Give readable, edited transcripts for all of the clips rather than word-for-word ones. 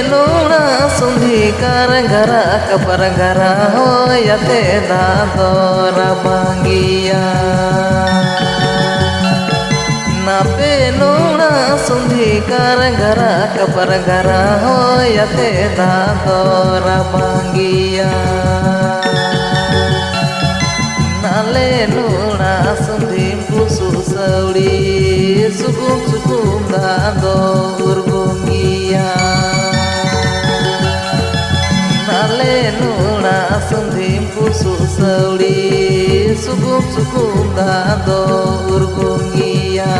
nuna sundi karangara kaparangara hoyate dadora bangia nape nuna sundi karangara kaparangara hoyate dadora bangia nale nuna sundi pusu saudi sukum sukum dado urgungia nale nuna sundi pusu saudi sukum sukum dado urgungia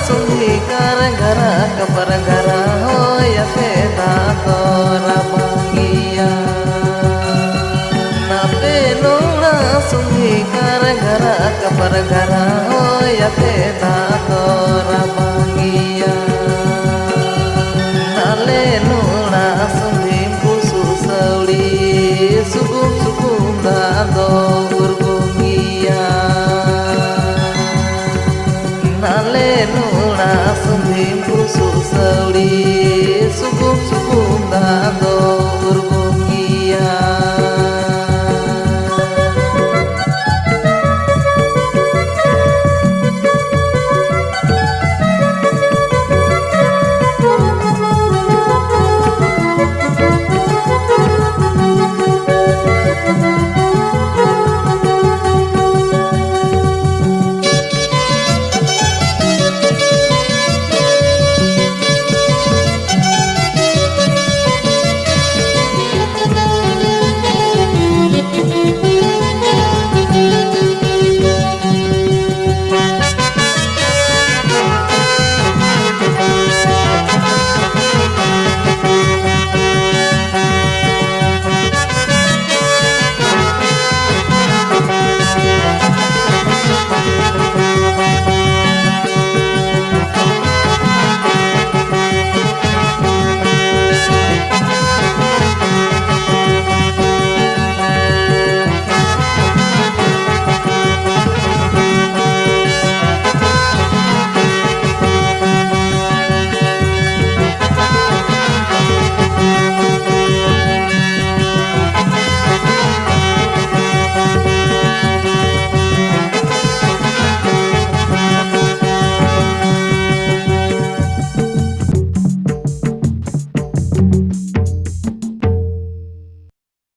sundi karangara kaparangara hoyate dadora bangia nape nuna sundi karangara kaparangara hoyate dadora bangia nale nuna sundi pusu saudi sukum sukum dado